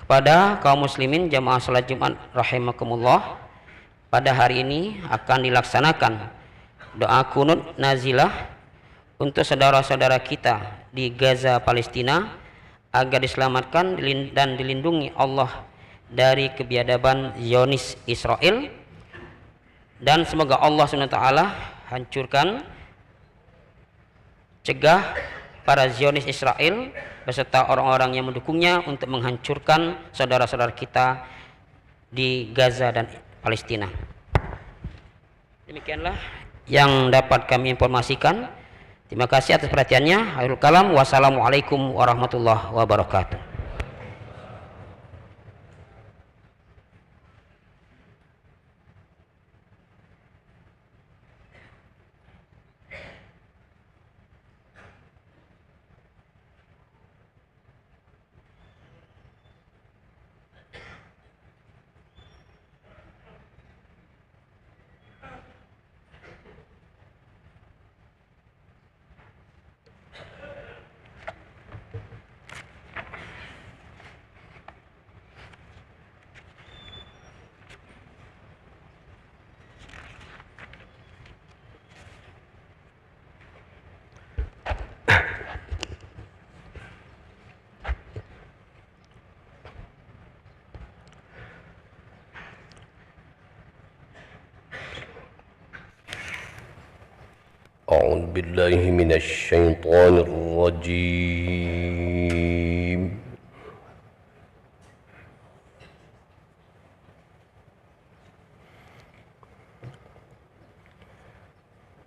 Kepada kaum muslimin jamaah salat Jumat rahimakumullah, pada hari ini akan dilaksanakan doa kunut nazilah untuk saudara-saudara kita di Gaza, Palestina, agar diselamatkan dan dilindungi Allah dari kebiadaban Zionis Israel, dan semoga Allah SWT hancurkan, cegah para Zionis Israel beserta orang-orang yang mendukungnya untuk menghancurkan saudara-saudara kita di Gaza dan Palestina. Demikianlah yang dapat kami informasikan. Terima kasih atas perhatiannya. Akhirul kalam. Wassalamualaikum warahmatullahi wabarakatuh. أعوذ بالله من الشيطان الرجيم.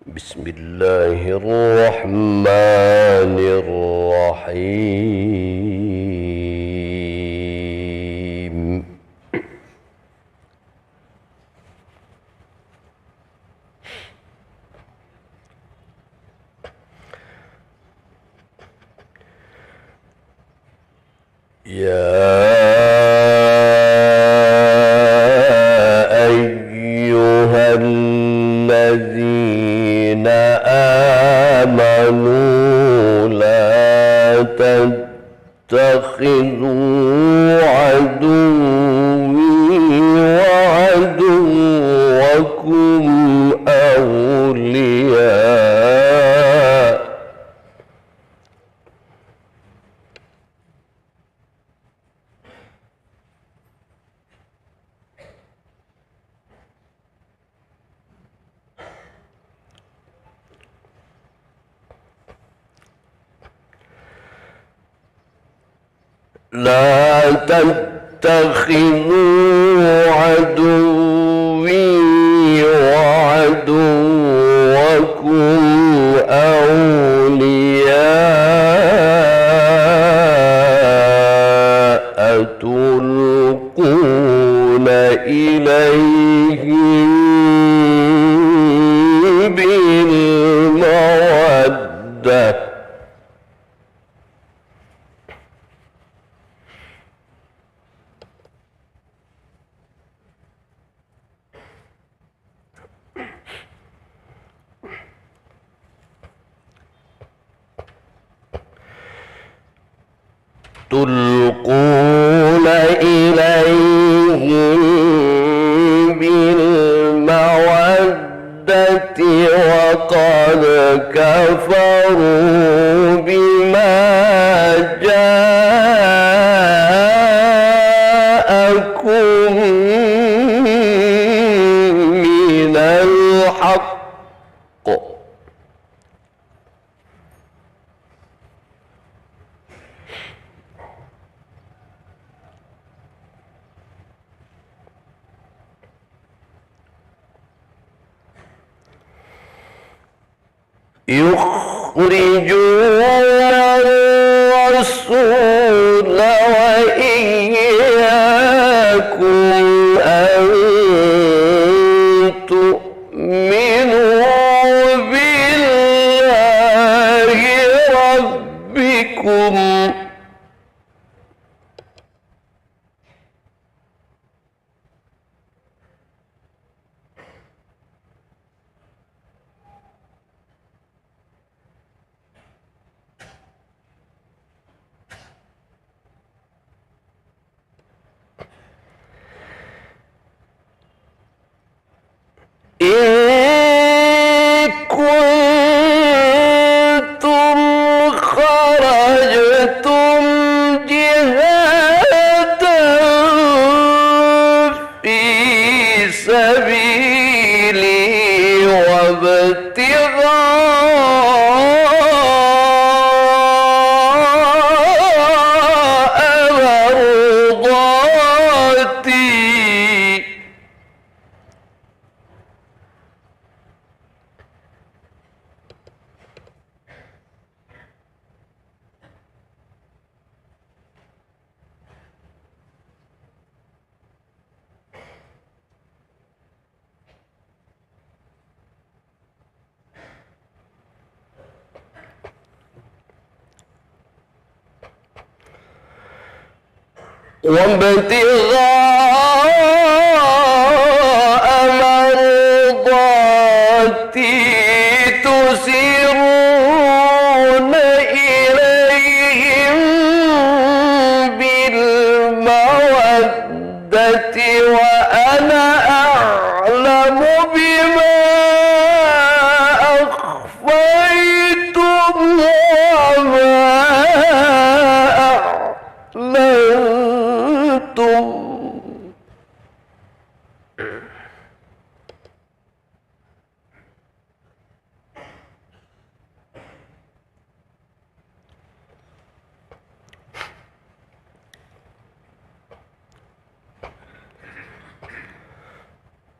بسم الله الرحمن الرحيم. يا أيها الذين آمنوا لا تتخذوا عدوي وعدوكم أولياء لا تتخذوا عدوي وعدوكم أولياء تلقون إليهم بالمودة تلقون إليهم بالمودة وقد كفروا بما جاءكم من الحق يخرجون الرسول وإياكم أن تؤمنوا بالله ربكم وابتغاء مرضاتي تسرون إليهم بالمودة وأنا أعلم بما أخفيتم وما أعلنتم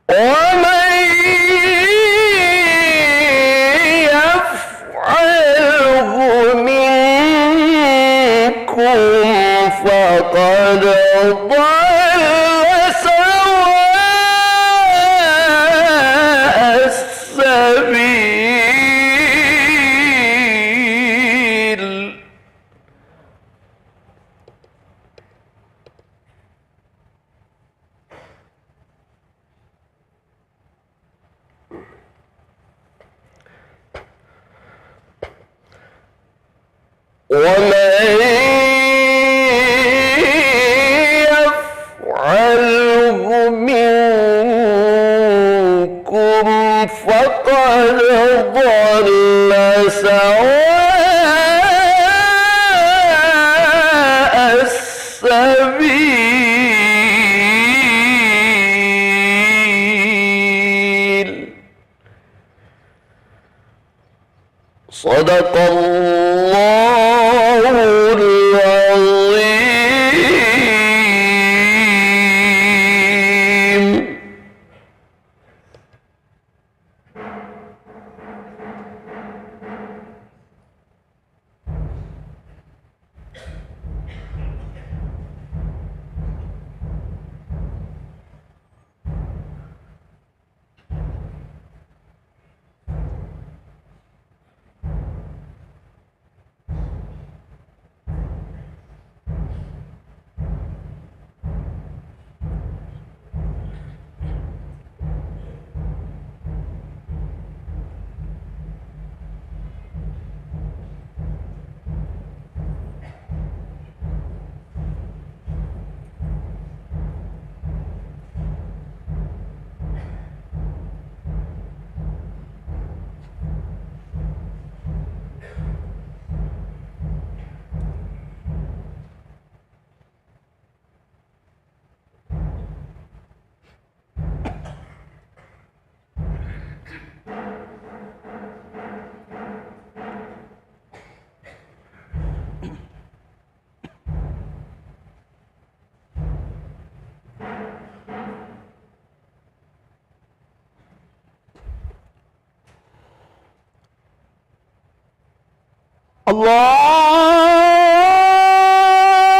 ومن يفعله منكم فقد ضل سواء السبيل ومن يفعله منكم فقد ضل سواء السبيل صدق الله العظيم.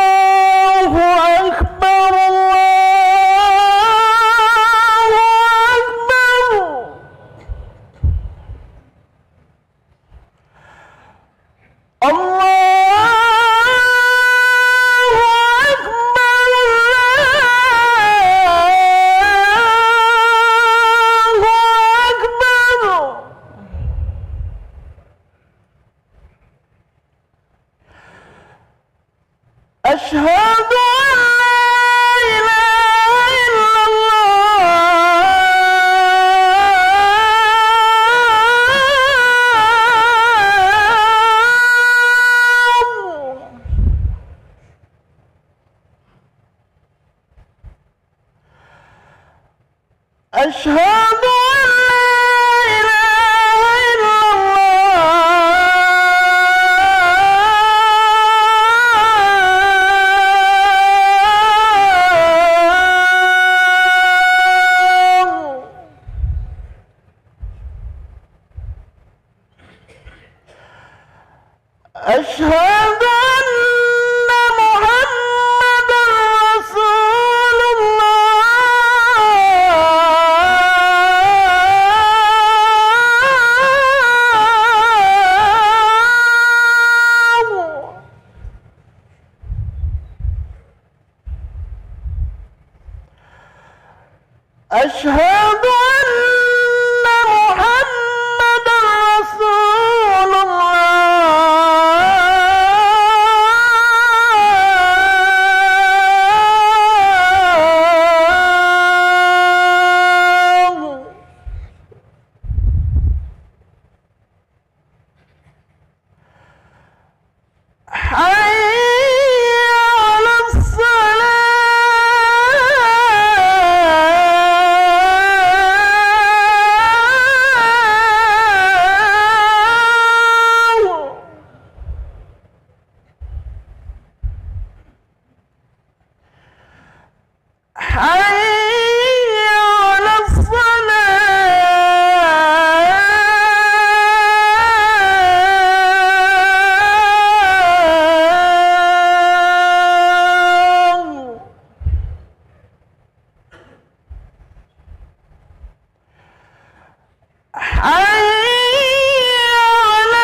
الله أكبر الله أكبر أشهد أن لا إله إلا الله أشهد أن لا إله إلا الله أشهد أن محمدًا رسول الله أشهد أن محمدا رسول الله. حي على الصلاة. حي على الصلاة. حي على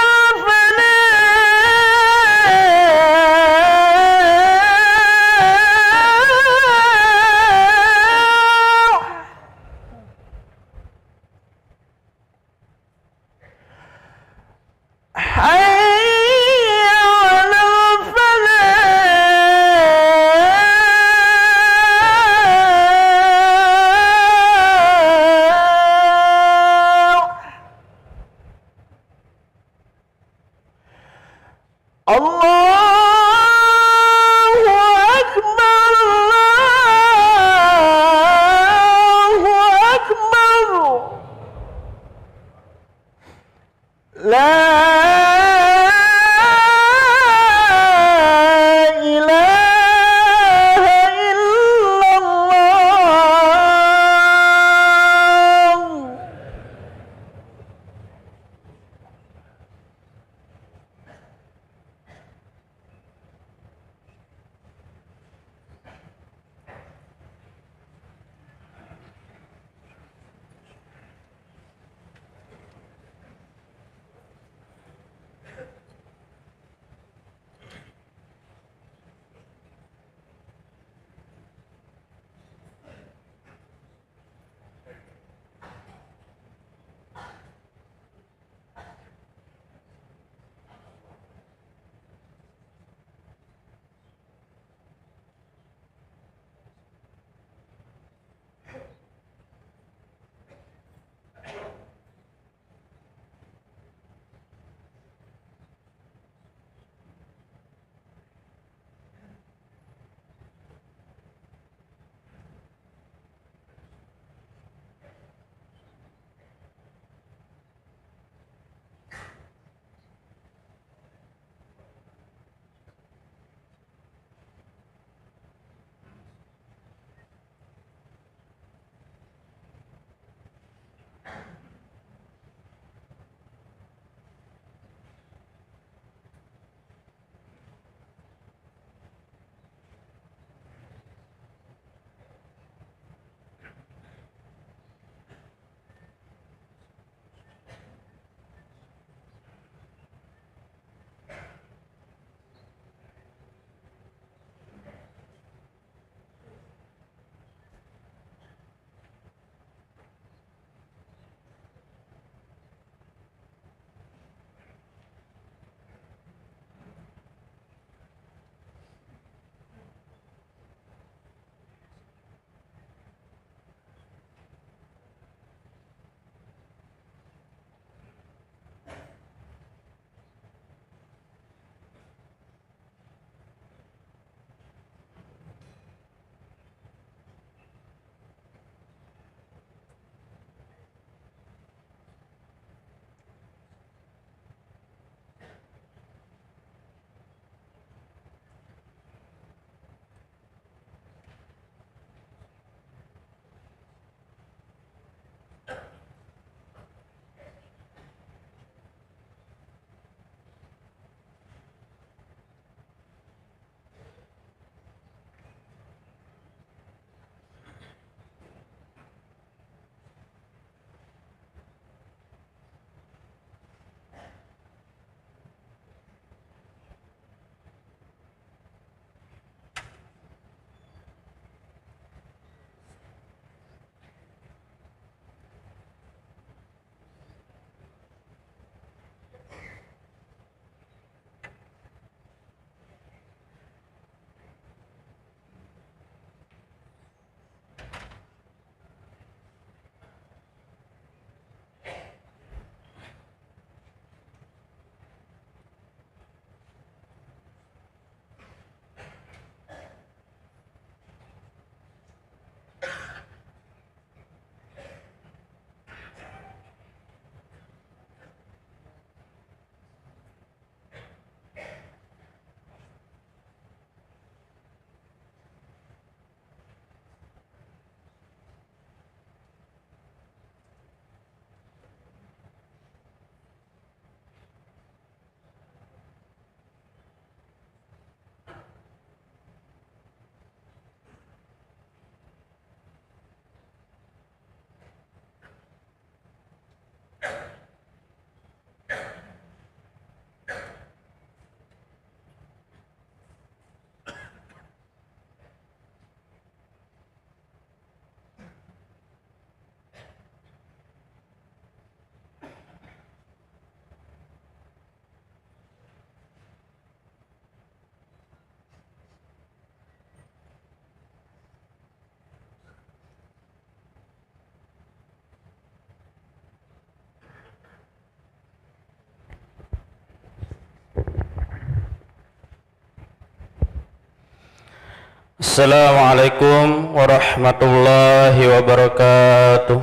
Assalamualaikum warahmatullahi wabarakatuh.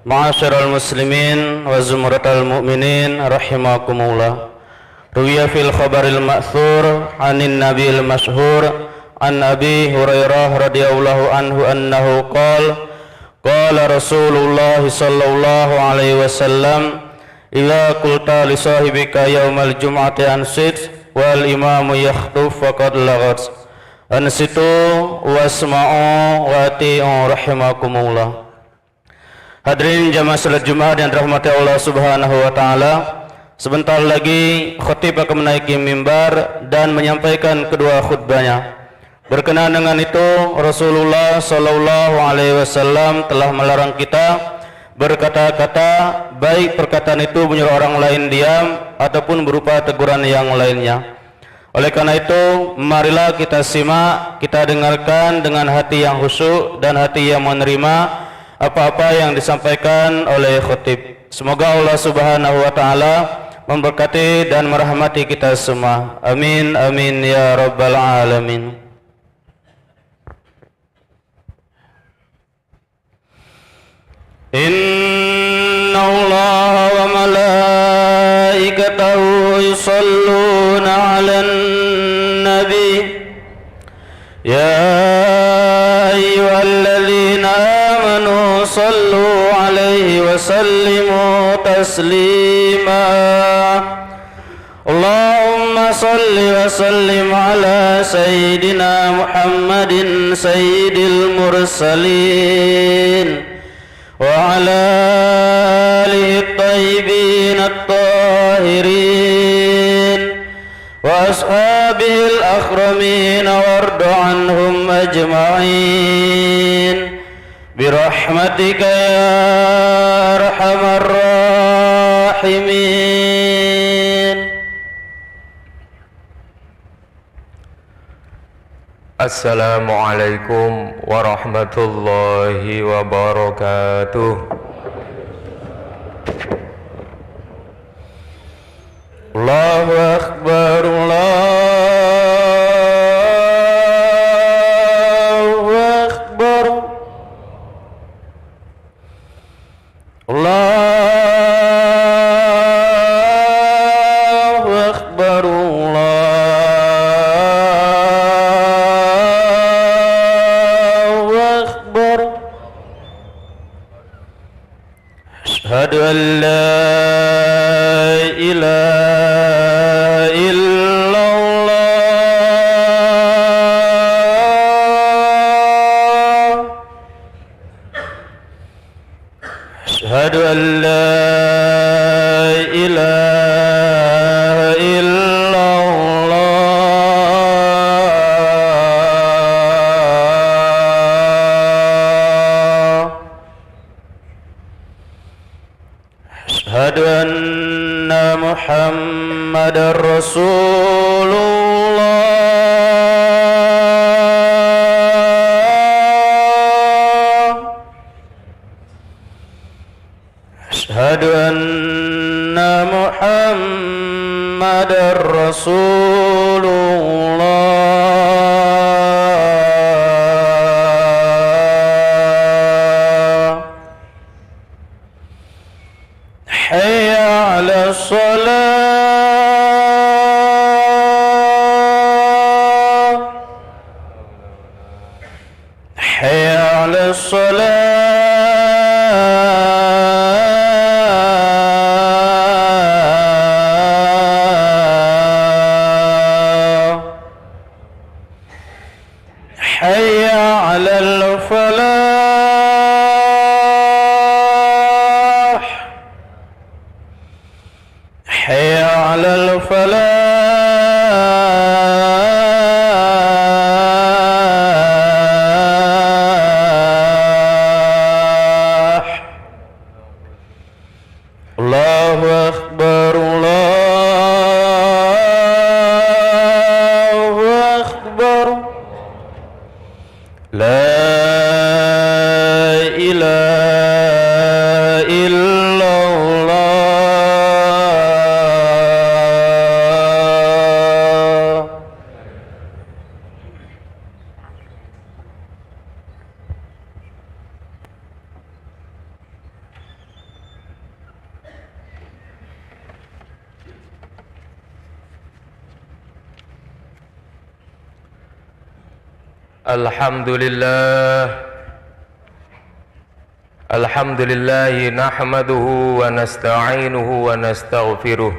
Ma'asyiral muslimin wa zumratal mu'minin rahimakumullah. Ruwiya fil khabaril ma'thur anin nabiyil masyhur an Abi Hurairah radhiyallahu anhu annahu qala Rasulullah sallallahu alaihi wasallam idza qulta li sahibika yaumal jum'ati ansit wal imamu yakhtuf faqad laghat ansitu wasma'u wa ati'u rahimakumullah. Hadirin jamaah salat Jumat yang dirahmati Allah Subhanahu wa taala, sebentar lagi khatib akan menaiki mimbar dan menyampaikan kedua khutbahnya. Berkenaan dengan itu, Rasulullah sallallahu alaihi wasallam telah melarang kita berkata-kata, baik perkataan itu menyuruh orang lain diam ataupun berupa teguran yang lainnya. Oleh karena itu, marilah kita simak, kita dengarkan dengan hati yang khusyuk dan hati yang menerima apa-apa yang disampaikan oleh khatib. Semoga Allah Subhanahu wa taala memberkati dan merahmati kita semua. Amin amin ya rabbal alamin. Inna Allah wa malaikatahu yusalluna 'alan nabi ya ayyuhalladzina amanu sallu 'alaihi wa sallimu taslima. Allahumma salli wa sallim ala sayyidina Muhammadin sayyidil mursalin وعلى آله الطيبين الطاهرين وأصحابه الأكرمين وارض عنهم أجمعين برحمتك يا أرحم الراحمين. Assalamualaikum warahmatullahi wabarakatuh. Allahu Akbar, Allahu Akbar, Allahu Akbar, Asyhadu an la ilaha illallah. Asyhadu an la ilaha illallah. Asyhadu anna Muhammadar Rasulullah. Asyhadu anna Muhammadar Rasulullah. Hayya 'ala shalah, hayya 'ala shalah, hayya 'alal falah, hayya 'alal falah. Allahu Akbar, Allahu Akbar. La Alhamdulillah nahmaduhu wa nasta'inuhu wa nastaghfiruh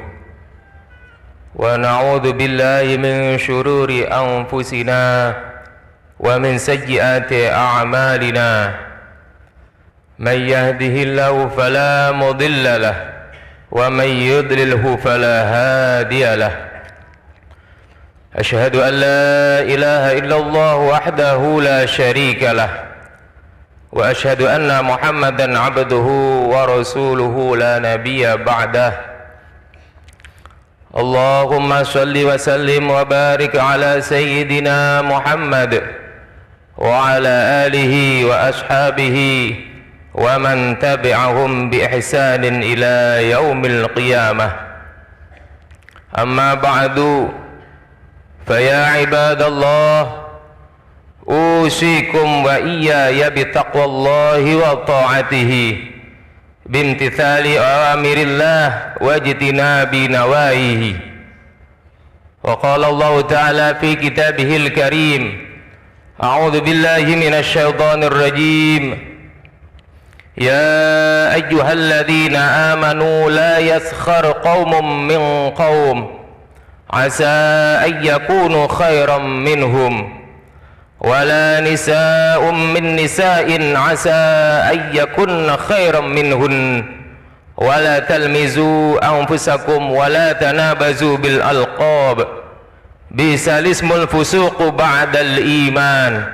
wa na'udzu billahi min shururi anfusina wa min sayyiati a'malina man yahdihillahu fala mudilla lahu wa man yudlilhu fala hadiya lahu. أشهد أن لا إله إلا الله وحده لا شريك له وأشهد أن محمدا عبده ورسوله لا نبي بعده. اللهم صل وسلم وبارك على سيدنا محمد وعلى آله وأصحابه ومن تبعهم بإحسان إلى يوم القيامة. أما بعد فيا عباد الله أوصيكم وإياي بتقوى الله وطاعته بامتثال أوامر الله واجتناب نواهيه. وقال الله تعالى في كتابه الكريم أعوذ بالله من الشيطان الرجيم يا أيها الذين آمنوا لا يسخر قوم من قوم عسى أن يكونوا خيرا منهم ولا نساء من نساء عسى أن يكن خيرا منهن ولا تلمزوا أنفسكم ولا تنابزوا بالألقاب بئس الاسم الفسوق بعد الإيمان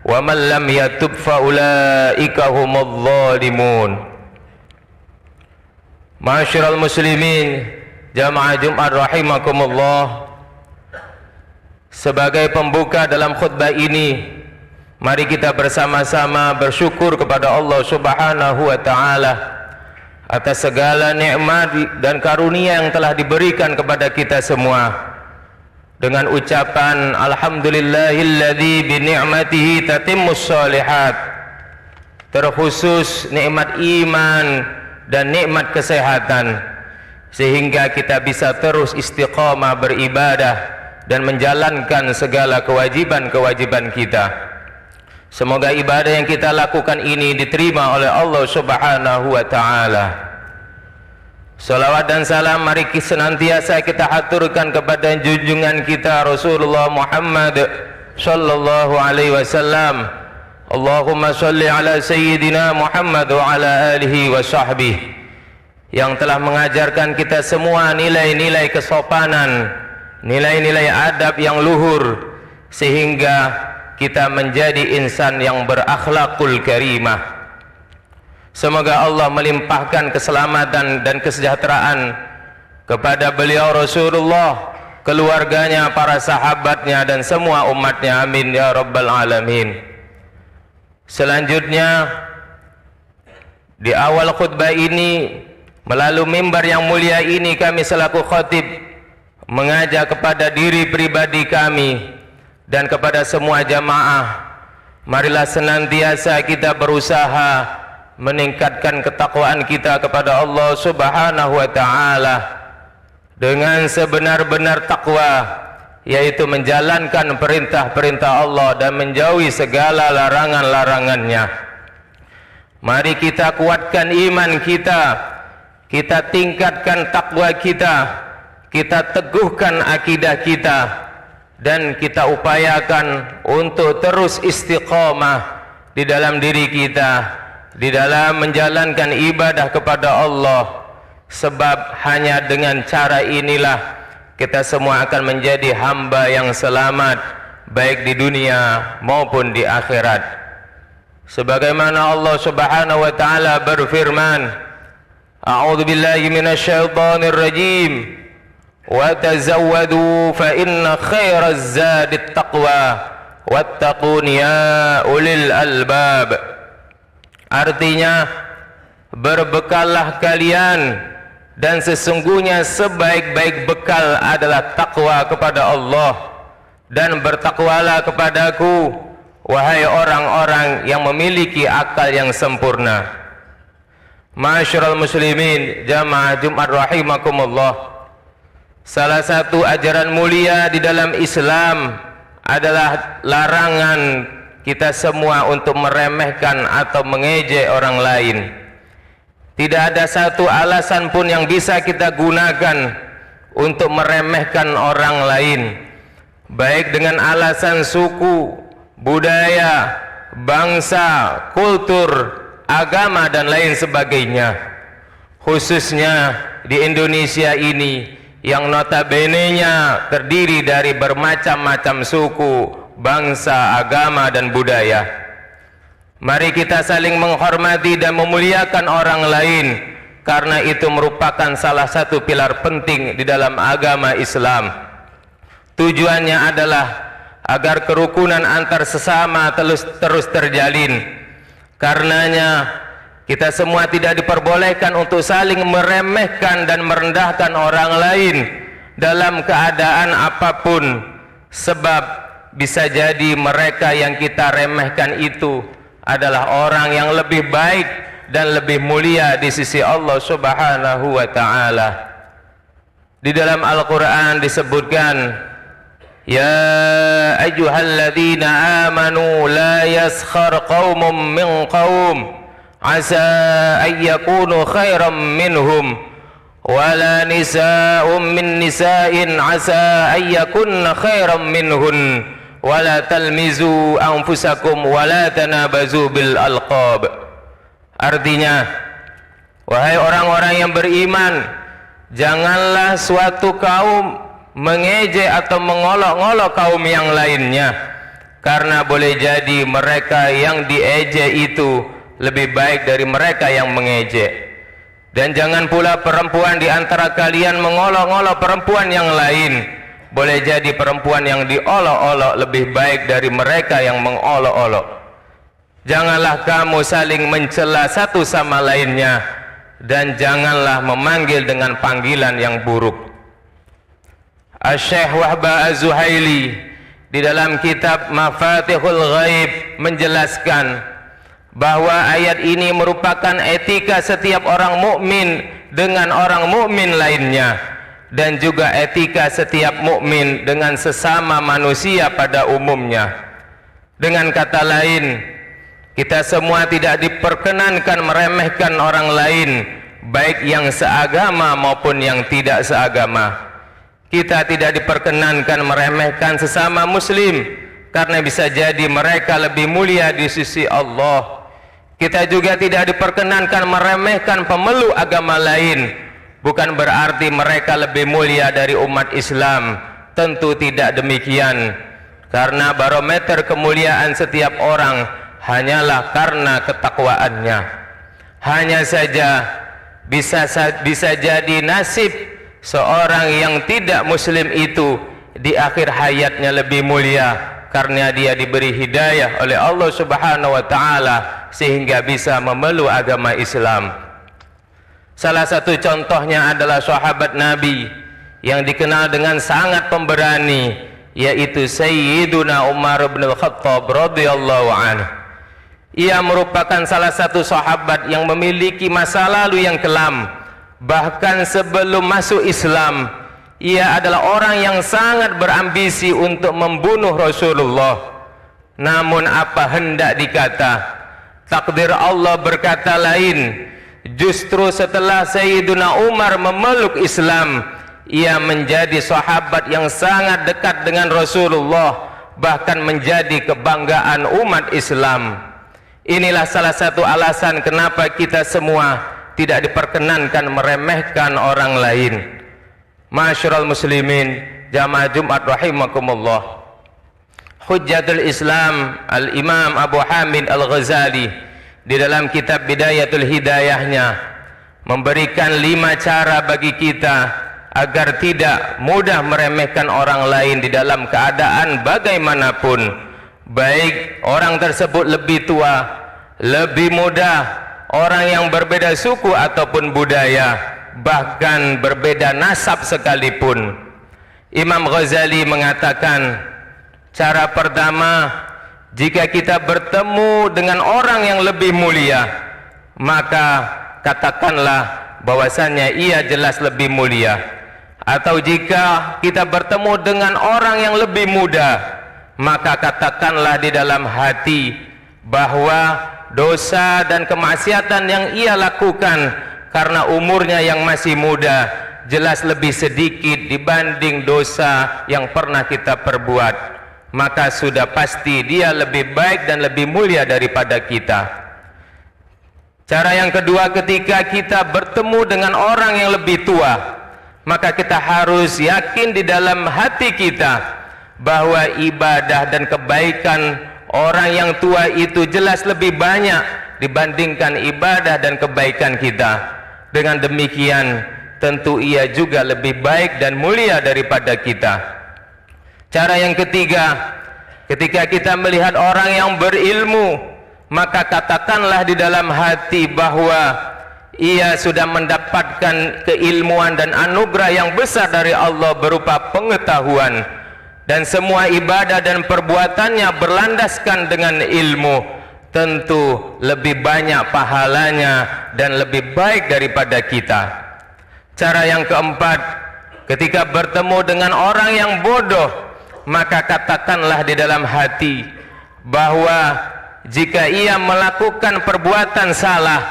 ومن لم يتب فأولئك هم الظالمون. Ma'asyiral muslimin, Jamaah Jumat rahimakumullah, sebagai pembuka dalam khutbah ini, mari kita bersama-sama bersyukur kepada Allah Subhanahu wa taala atas segala nikmat dan karunia yang telah diberikan kepada kita semua, dengan ucapan alhamdulillahilladzi bi ni'matihi tatimmus shalihat, terkhusus nikmat iman dan nikmat kesehatan, sehingga kita bisa terus istiqamah beribadah dan menjalankan segala kewajiban-kewajiban kita. Semoga ibadah yang kita lakukan ini diterima oleh Allah Subhanahu wa taala. Salawat dan salam mari senantiasa kita haturkan kepada junjungan kita Rasulullah Muhammad sallallahu alaihi wasallam. Allahumma shalli ala sayyidina Muhammad wa ala alihi wa sahbihi, yang telah mengajarkan kita semua nilai-nilai kesopanan, nilai-nilai adab yang luhur, sehingga kita menjadi insan yang berakhlakul karimah. Semoga Allah melimpahkan keselamatan dan kesejahteraan kepada beliau Rasulullah, keluarganya, para sahabatnya, dan semua umatnya. Amin ya rabbal alamin. Selanjutnya, di awal khutbah ini, melalui mimbar yang mulia ini, kami selaku khatib mengajak kepada diri pribadi kami dan kepada semua jamaah, marilah senantiasa kita berusaha meningkatkan ketakwaan kita kepada Allah Subhanahu wa taala dengan sebenar-benar takwa, yaitu menjalankan perintah-perintah Allah dan menjauhi segala larangan-larangannya. Mari kita kuatkan iman kita, kita tingkatkan takwa kita, kita teguhkan akidah kita, dan kita upayakan untuk terus istiqamah di dalam diri kita, di dalam menjalankan ibadah kepada Allah. Sebab hanya dengan cara inilah kita semua akan menjadi hamba yang selamat, baik di dunia maupun di akhirat. Sebagaimana Allah Subhanahu wa taala berfirman, A'udzu billahi minasyaitonir rajim. Wa tazawwadu fa inna khairaz zadit taqwa wattaqun ya ulil albab. Artinya, berbekallah kalian, dan sesungguhnya sebaik-baik bekal adalah takwa kepada Allah, dan bertakwalah kepadaku, wahai orang-orang yang memiliki akal yang sempurna. Ma'asyiral muslimin, jamaah Jumat rahimakumullah, salah satu ajaran mulia di dalam Islam adalah larangan kita semua untuk meremehkan atau mengejek orang lain. Tidak ada satu alasan pun yang bisa kita gunakan untuk meremehkan orang lain, baik dengan alasan suku, budaya, bangsa, kultur, agama dan lain sebagainya. Khususnya di Indonesia ini yang notabene-nya terdiri dari bermacam-macam suku, bangsa, agama dan budaya. Mari kita saling menghormati dan memuliakan orang lain, karena itu merupakan salah satu pilar penting di dalam agama Islam. Tujuannya adalah agar kerukunan antar sesama terus terjalin. Karenanya kita semua tidak diperbolehkan untuk saling meremehkan dan merendahkan orang lain dalam keadaan apapun, sebab bisa jadi mereka yang kita remehkan itu adalah orang yang lebih baik dan lebih mulia di sisi Allah Subhanahu wa ta'ala. Di dalam Al-Quran disebutkan, ya ayyuhalladzina amanu la yaskhar qawmum min qawm asa an yakunu khairan minhum wala nisa'un min nisa'in asa an yakunna khairan minhun wala talmizu anfusakum wala tanabazu bil alqab. Artinya, wahai orang-orang yang beriman, janganlah suatu kaum mengejek atau mengolok-olok kaum yang lainnya, karena boleh jadi mereka yang diejek itu lebih baik dari mereka yang mengejek. Dan jangan pula perempuan di antara kalian mengolok-olok perempuan yang lain, boleh jadi perempuan yang diolok-olok lebih baik dari mereka yang mengolok-olok. Janganlah kamu saling mencela satu sama lainnya, dan janganlah memanggil dengan panggilan yang buruk. Asy-Syaikh Wahbah Az-Zuhaili di dalam kitab Mafatihul Ghaib menjelaskan bahwa ayat ini merupakan etika setiap orang mukmin dengan orang mukmin lainnya, dan juga etika setiap mukmin dengan sesama manusia pada umumnya. Dengan kata lain, kita semua tidak diperkenankan meremehkan orang lain, baik yang seagama maupun yang tidak seagama. Kita tidak diperkenankan meremehkan sesama muslim, karena bisa jadi mereka lebih mulia di sisi Allah. Kita juga tidak diperkenankan meremehkan pemeluk agama lain, bukan berarti mereka lebih mulia dari umat Islam. Tentu tidak demikian, karena barometer kemuliaan setiap orang hanyalah karena ketakwaannya. Hanya saja bisa jadi nasib seorang yang tidak muslim itu di akhir hayatnya lebih mulia, karena dia diberi hidayah oleh Allah Subhanahu wa ta'ala sehingga bisa memeluk agama Islam. Salah satu contohnya adalah sahabat Nabi yang dikenal dengan sangat pemberani, yaitu Sayyiduna Umar bin Al-Khattab radhiyallahu anhu. Ia merupakan salah satu sahabat yang memiliki masa lalu yang kelam. Bahkan sebelum masuk Islam, ia adalah orang yang sangat berambisi untuk membunuh Rasulullah. Namun apa hendak dikata, takdir Allah berkata lain. Justru setelah Sayyiduna Umar memeluk Islam, ia menjadi sahabat yang sangat dekat dengan Rasulullah, bahkan menjadi kebanggaan umat Islam. Inilah salah satu alasan kenapa kita semua tidak diperkenankan meremehkan orang lain. Ma'asyiral muslimin, jamaah Jumat rahimakumullah. Hujjatul Islam Al-Imam Abu Hamid Al-Ghazali di dalam kitab Bidayatul Hidayahnya memberikan 5 cara bagi kita agar tidak mudah meremehkan orang lain di dalam keadaan bagaimanapun, baik orang tersebut lebih tua, lebih muda, orang yang berbeda suku ataupun budaya, bahkan berbeda nasab sekalipun. Imam Ghazali mengatakan, cara pertama, jika kita bertemu dengan orang yang lebih mulia, maka katakanlah bahwasannya ia jelas lebih mulia. Atau jika kita bertemu dengan orang yang lebih muda, maka katakanlah di dalam hati bahwa dosa dan kemaksiatan yang ia lakukan karena umurnya yang masih muda jelas lebih sedikit dibanding dosa yang pernah kita perbuat, maka sudah pasti dia lebih baik dan lebih mulia daripada kita. Cara yang kedua, ketika kita bertemu dengan orang yang lebih tua, maka kita harus yakin di dalam hati kita bahwa ibadah dan kebaikan orang yang tua itu jelas lebih banyak dibandingkan ibadah dan kebaikan kita. Dengan demikian tentu ia juga lebih baik dan mulia daripada kita. Cara yang ketiga, ketika kita melihat orang yang berilmu, maka katakanlah di dalam hati bahwa ia sudah mendapatkan keilmuan dan anugerah yang besar dari Allah berupa pengetahuan, dan semua ibadah dan perbuatannya berlandaskan dengan ilmu, tentu lebih banyak pahalanya dan lebih baik daripada kita. Cara yang keempat, ketika bertemu dengan orang yang bodoh, maka katakanlah di dalam hati bahwa jika ia melakukan perbuatan salah,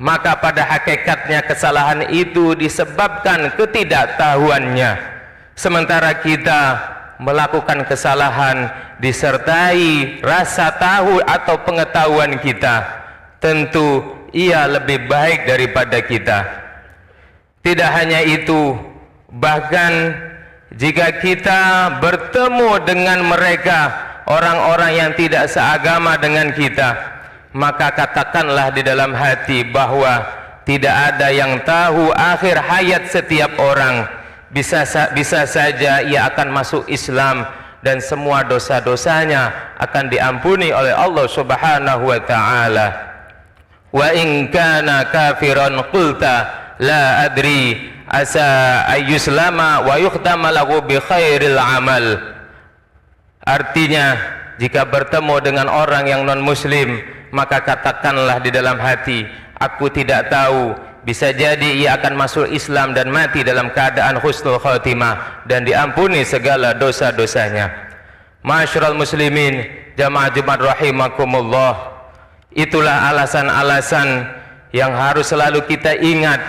maka pada hakikatnya kesalahan itu disebabkan ketidaktahuannya, sementara kita melakukan kesalahan disertai rasa tahu atau pengetahuan kita, tentu ia lebih baik daripada kita. Tidak hanya itu, bahkan jika kita bertemu dengan mereka orang-orang yang tidak seagama dengan kita, maka katakanlah di dalam hati bahwa tidak ada yang tahu akhir hayat setiap orang. Bisa saja ia akan masuk Islam dan semua dosa-dosanya akan diampuni oleh Allah Subhanahu wa taala. Wa in kana kafiran qulta la adri asa ayyuslama wa yukhtama lahu bi khairil amal. Artinya, jika bertemu dengan orang yang non-muslim, maka katakanlah di dalam hati, aku tidak tahu, bisa jadi ia akan masuk Islam dan mati dalam keadaan husnul khatimah dan diampuni segala dosa-dosanya. Ma'asyiral muslimin, jamaah Jumat rahimakumullah, itulah alasan-alasan yang harus selalu kita ingat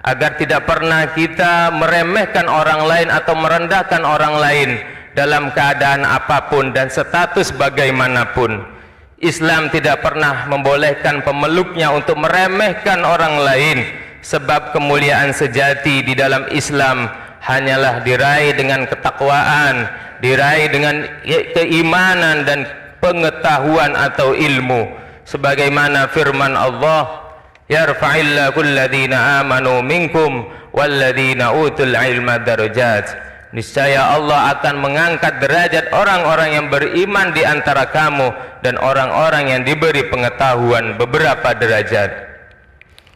agar tidak pernah kita meremehkan orang lain atau merendahkan orang lain dalam keadaan apapun dan status bagaimanapun. Islam tidak pernah membolehkan pemeluknya untuk meremehkan orang lain, sebab kemuliaan sejati di dalam Islam hanyalah diraih dengan ketakwaan, diraih dengan keimanan dan pengetahuan atau ilmu, sebagaimana firman Allah, yarfa'illahu alladhina amanu minkum walladhina utul ilma darajat. Niscaya Allah akan mengangkat derajat orang-orang yang beriman di antara kamu dan orang-orang yang diberi pengetahuan beberapa derajat.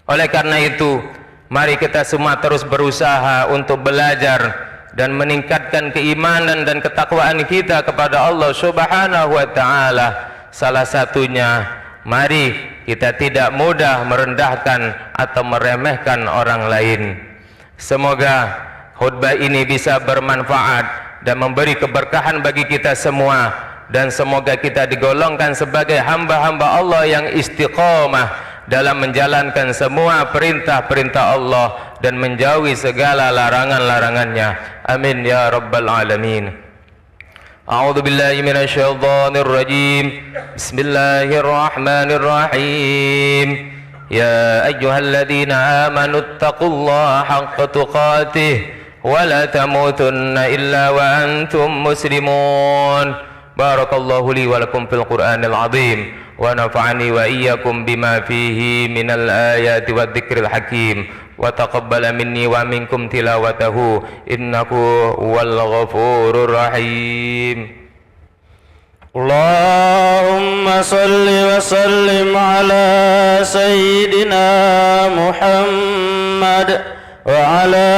Oleh karena itu, mari kita semua terus berusaha untuk belajar dan meningkatkan keimanan dan ketakwaan kita kepada Allah Subhanahu wa taala. Salah satunya, mari kita tidak mudah merendahkan atau meremehkan orang lain. Semoga khutbah ini bisa bermanfaat dan memberi keberkahan bagi kita semua, dan semoga kita digolongkan sebagai hamba-hamba Allah yang istiqomah dalam menjalankan semua perintah-perintah Allah dan menjauhi segala larangan-larangannya. Amin ya rabbal alamin. A'udzu billahi minasyaitonir rajim. Bismillahirrahmanirrahim. Ya ayyuhalladzina amanu taqullaha haqqa tuqatih ولا تموتن إلا وأنتم مسلمون. بارك الله لي ولكم في القرآن العظيم ونفعني وإياكم بما فيه من الآيات والذكر الحكيم وتقبل مني ومنكم تلاوته إنه هو الغفور الرحيم. اللهم صل وسلم على سيدنا محمد وعلى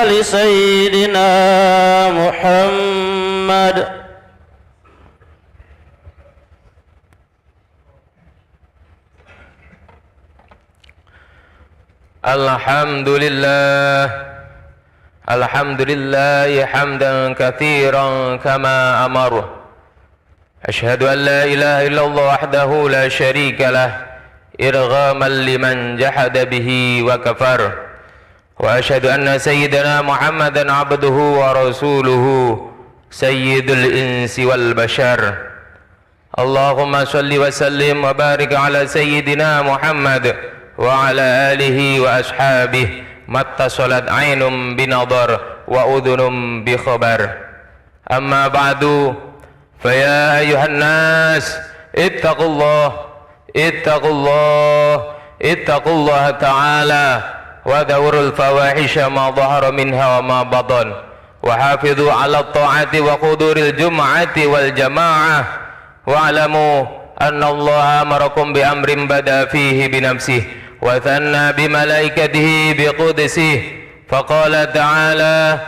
آل سيدنا محمد. Alhamdulillah, alhamdulillah hamdan katsiran kama amara أشهد أن لا إله إلا الله وحده لا شريك له إرغاما لمن جحد به وكفر وأشهد أن سيدنا محمدا عبده ورسوله سيد الإنس والبشر اللهم صل وسلم وبارك على سيدنا محمد وعلى آله وأصحابه ما اتصلت عين بنظر وأذن بخبر أما بعد فيا أيها الناس اتقوا الله تعالى وذروا الفواحش ما ظهر منها وما بطن وحافظوا على الطاعة وحضور الجمعة والجماعة واعلموا أن الله أمركم بأمر بدأ فيه بنفسه وثنى بملائكته بقدسه فقال تعالى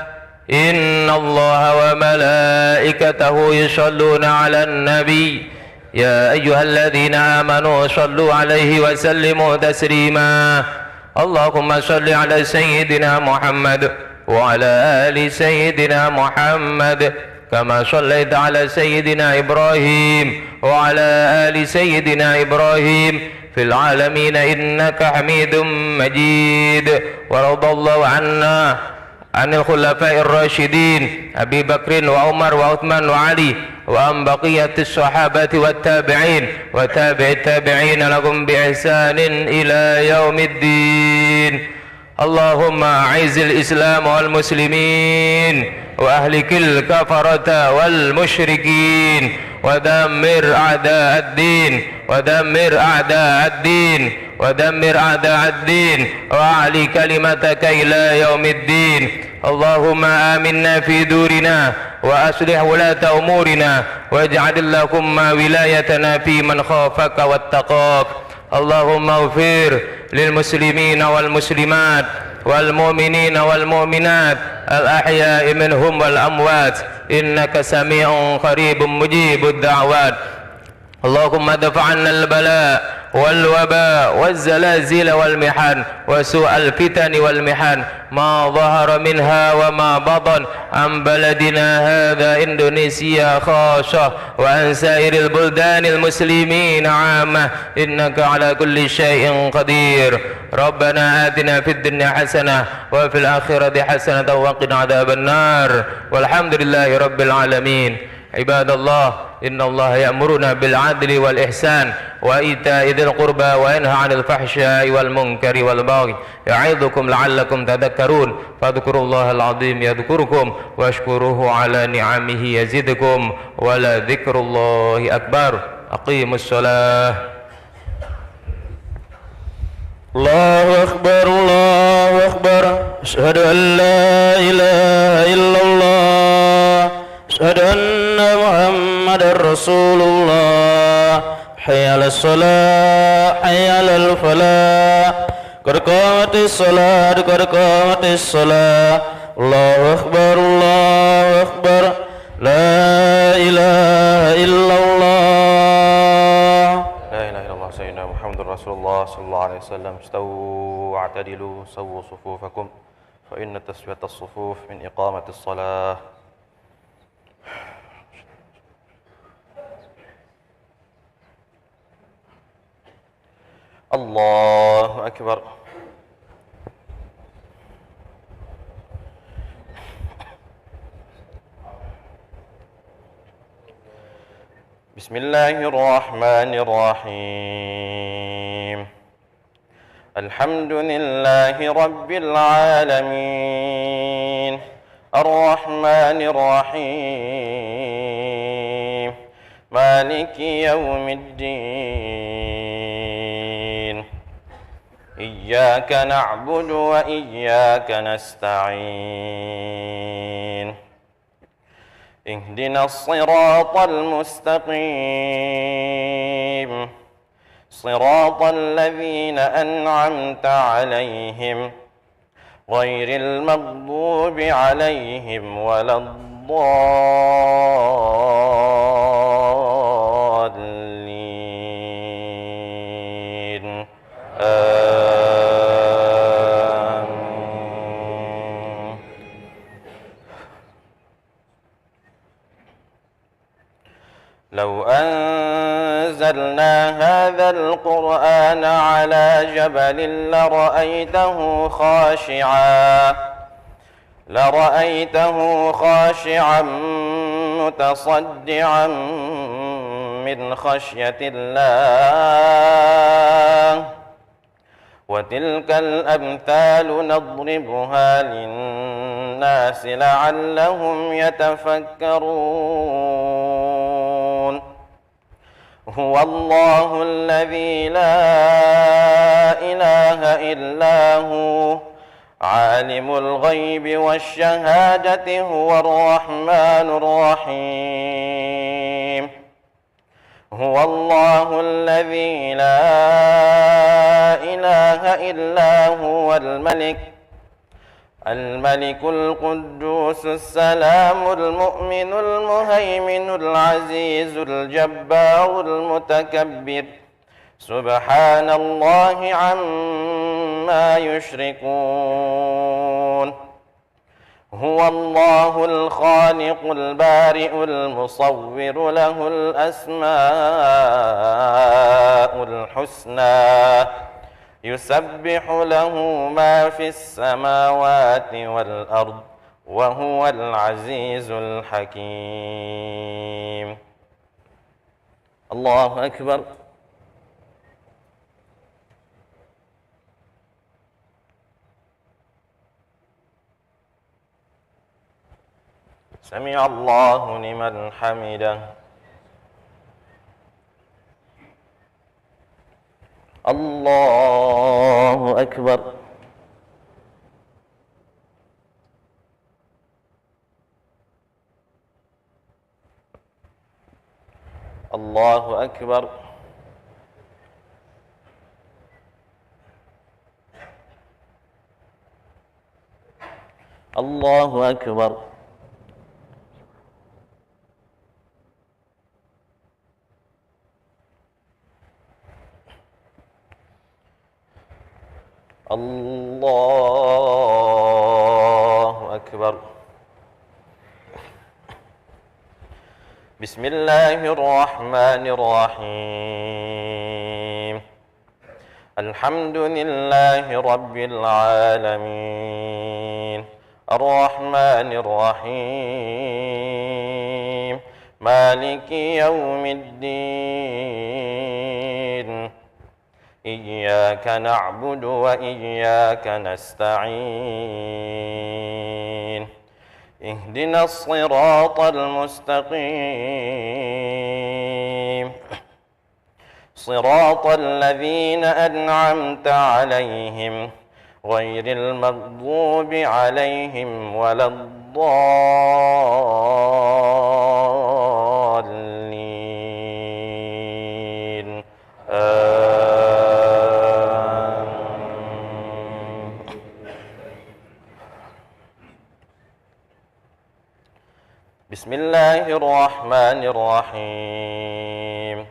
إن الله وملائكته يصلون على النبي يا أيها الذين آمنوا صلوا عليه وسلموا تسليما اللهم صل على سيدنا محمد وعلى آل سيدنا محمد كما صليت على سيدنا إبراهيم وعلى آل سيدنا إبراهيم في العالمين إنك حميد مجيد وارض الله عنا عن الخلفاء الراشدين أبي بكر وعمر وعثمان وعلي وعن بقية الصحابة والتابعين وتابع التابعين لهم بإحسان إلى يوم الدين اللهم أعز الإسلام والمسلمين وأهلك الكفرة والمشركين ودمر أعداء الدين ودمر أعداء الدين وأعلي كلمتك إلى يوم الدين اللهم آمنا في دورنا وأصلح ولاة أمورنا واجعل اللهم ولايتنا في من خافك واتقاك اللهم اغفر للمسلمين والمسلمات والمؤمنين والمؤمنات الأحياء منهم والأموات إنك سميع قريب مجيب الدعوات اللهم ادفع عنا البلاء والوباء والزلازل والمحن وسوء الفتن والمحن ما ظهر منها وما بطن عن بلدنا هذا إندونيسيا خاصة وعن سائر البلدان المسلمين عامة إنك على كل شيء قدير ربنا آتنا في الدنيا حسنة وفي الآخرة حسنة وقنا عذاب النار والحمد لله رب العالمين عباد الله إن الله يأمرنا بالعدل والإحسان وإيتاء ذي القربى وينهى عن الفحشاء والمنكر والبغي يعظكم لعلكم تذكرون فاذكروا الله العظيم يذكركم واشكروه على نعمه يزدكم ولذكر الله أكبر أقيموا الصلاة الله أكبر أشهد أن لا إله إلا الله أشهد أن محمدا رسول الله حي على الصلاة حي على الفلاح قد قامت الصلاة الله أكبر لا إله إلا الله سيدنا محمد رسول الله صلى الله عليه وسلم استووا واعتدلوا سووا صفوفكم فإن تسوية الصفوف من إقامة الصلاة الله أكبر بسم الله الرحمن الرحيم الحمد لله رب العالمين الرحمن الرحيم مالك يوم الدين إياك نعبد وإياك نستعين اهدنا الصراط المستقيم صراط الذين أنعمت عليهم غير المغضوب عليهم ولا الضالين لو أنزلنا هذا القرآن على جبل لرأيته خاشعا متصدعا من خشية الله وتلك الأمثال نضربها للناس لعلهم يتفكرون هو الله الذي لا إله إلا هو عالم الغيب والشهادة هو الرحمن الرحيم هو الله الذي لا إله إلا هو الملك القدوس السلام المؤمن المهيمن العزيز الجبار المتكبر سبحان الله عما يشركون هو الله الخالق البارئ المصور له الأسماء الحسنى يسبح له ما في السماوات والأرض وهو العزيز الحكيم. الله أكبر. سمع الله لمن حمده. الله أكبر. الله أكبر. الله أكبر. الله أكبر. بسم الله الرحمن الرحيم الحمد لله رب العالمين الرحمن الرحيم مالك يوم الدين إياك نعبد وإياك نستعين اهدنا الصراط المستقيم صراط الذين أنعمت عليهم غير المغضوب عليهم ولا الضالين بسم الله الرحمن الرحيم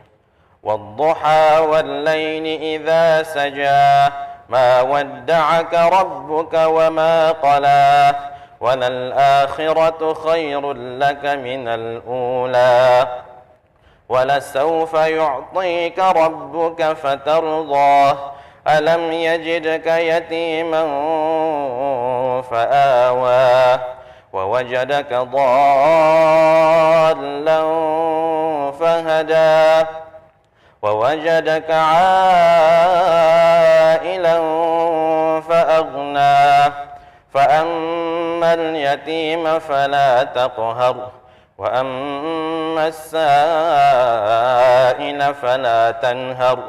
والضحى والليل إذا سجى ما ودعك ربك وما قلى وللآخرة خير لك من الأولى ولسوف يعطيك ربك فترضى ألم يجدك يتيما فآوى ووجدك ضالا فهدى ووجدك عائلا فأغنى فأما اليتيم فلا تقهر وأما السائل فلا تنهر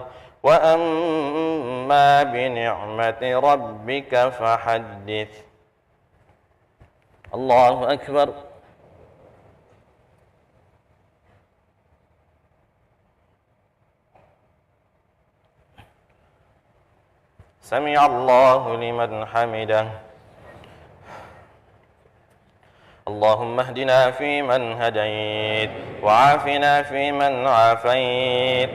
وأما بنعمة ربك فحدث. الله أكبر. سمع الله لمن حمده. اللهم اهدنا فيمن هديت وعافنا فيمن عافيت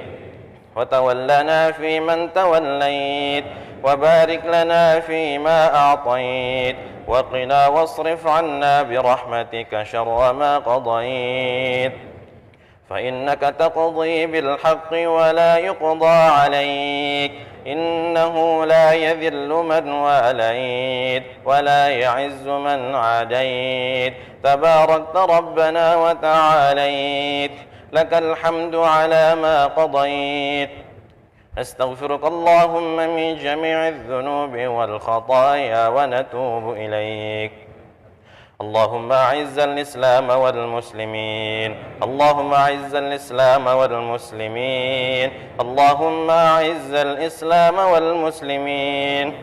وتولنا فيمن توليت وبارك لنا فيما أعطيت وقنا واصرف عنا برحمتك شر ما قضيت فإنك تقضي بالحق ولا يقضى عليك إنه لا يذل من واليت ولا يعز من عاديت تباركت ربنا وتعاليت لك الحمد على ما قضيت أستغفرك اللهم من جميع الذنوب والخطايا ونتوب إليك اللهم أعز الإسلام والمسلمين اللهم أعز الإسلام والمسلمين اللهم أعز الإسلام والمسلمين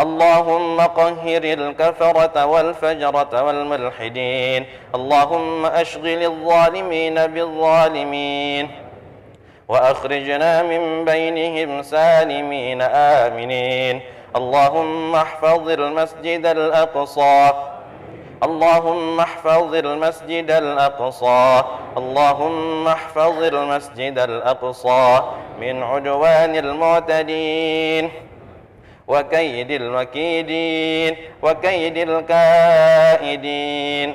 اللهم قهر الكفرة والفجرة والملحدين اللهم أشغل الظالمين بالظالمين وأخرجنا من بينهم سالمين آمنين اللهم احفظ المسجد الأقصى اللهم احفظ المسجد الأقصى اللهم احفظ المسجد الأقصى من عدوان المعتدين وكيد المكيدين وكيد الكائدين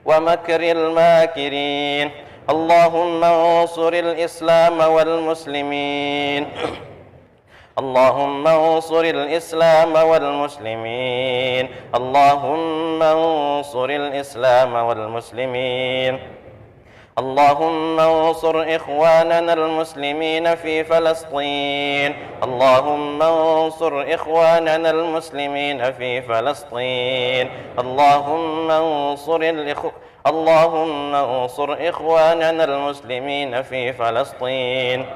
ومكر الماكرين اللهم انصر الإسلام والمسلمين اللهم انصر الإسلام والمسلمين اللهم انصر الإسلام والمسلمين اللهم انصر إخواننا المسلمين في فلسطين اللهم انصر إخواننا المسلمين في فلسطين اللهم انصر إخواننا المسلمين في فلسطين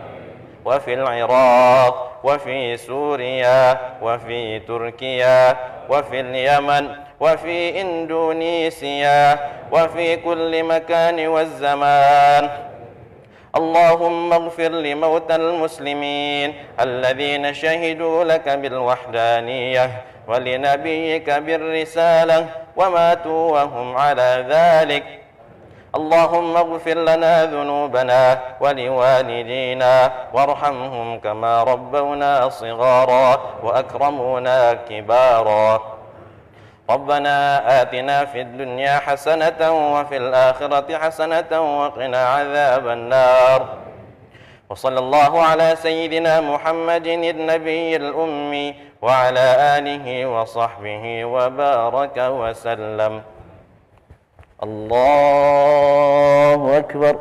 وفي العراق وفي سوريا وفي تركيا وفي اليمن وفي إندونيسيا وفي كل مكان والزمان اللهم اغفر لموتى المسلمين الذين شهدوا لك بالوحدانية ولنبيك بالرسالة وماتوا وهم على ذلك اللهم اغفر لنا ذنوبنا ولوالدينا وارحمهم كما ربونا صغارا وأكرمونا كبارا ربنا آتنا في الدنيا حسنة وفي الآخرة حسنة وقنا عذاب النار وصلى الله على سيدنا محمد النبي الأمي وعلى آله وصحبه وبارك وسلم الله أكبر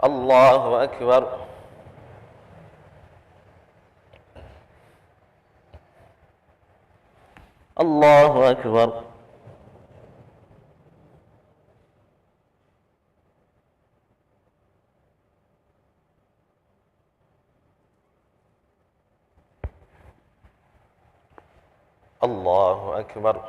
الله أكبر الله أكبر الله أكبر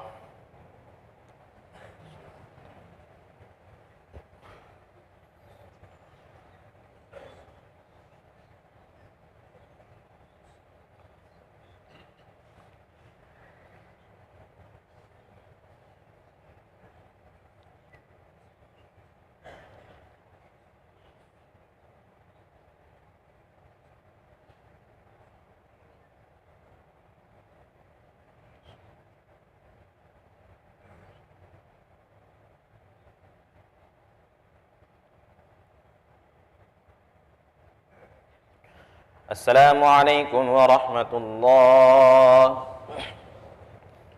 السلام عليكم ورحمة الله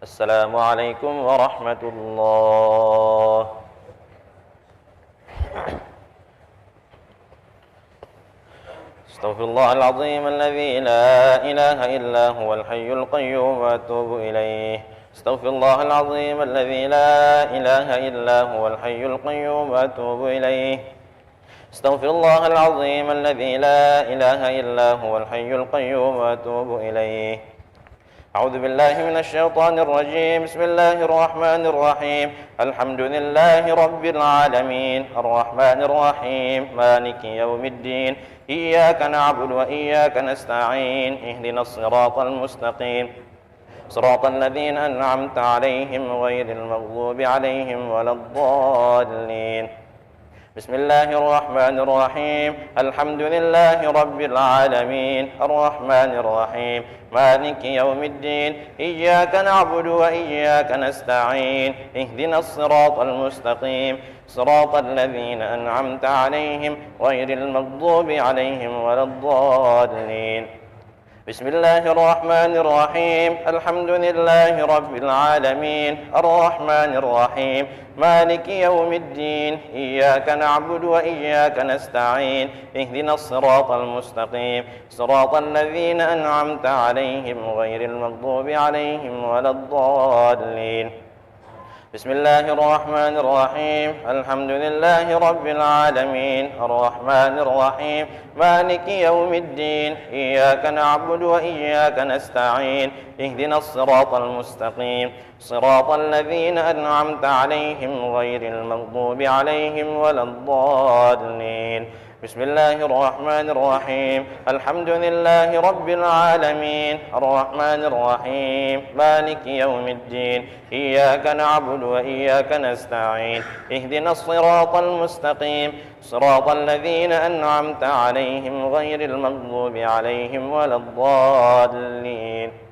السلام عليكم ورحمة الله استغفر الله العظيم الذي لا إله إلا هو الحي القيوم وأتوب إليه استغفر الله العظيم الذي لا إله إلا هو الحي القيوم وأتوب إليه استغفر الله العظيم الذي لا إله إلا هو الحي القيوم وأتوب إليه أعوذ بالله من الشيطان الرجيم بسم الله الرحمن الرحيم الحمد لله رب العالمين الرحمن الرحيم مالك يوم الدين إياك نعبد وإياك نستعين اهدنا الصراط المستقيم صراط الذين أنعمت عليهم غير المغضوب عليهم ولا الضالين بسم الله الرحمن الرحيم الحمد لله رب العالمين الرحمن الرحيم مالك يوم الدين إياك نعبد وإياك نستعين اهدنا الصراط المستقيم صراط الذين أنعمت عليهم غير المغضوب عليهم ولا الضالين بسم الله الرحمن الرحيم الحمد لله رب العالمين الرحمن الرحيم مالك يوم الدين إياك نعبد وإياك نستعين اهدنا الصراط المستقيم صراط الذين أنعمت عليهم غير المغضوب عليهم ولا الضالين بسم الله الرحمن الرحيم الحمد لله رب العالمين الرحمن الرحيم مالك يوم الدين إياك نعبد وإياك نستعين اهدنا الصراط المستقيم صراط الذين أنعمت عليهم غير المغضوب عليهم ولا الضالين بسم الله الرحمن الرحيم الحمد لله رب العالمين الرحمن الرحيم مالك يوم الدين إياك نعبد وإياك نستعين اهدنا الصراط المستقيم صراط الذين أنعمت عليهم غير المغضوب عليهم ولا الضالين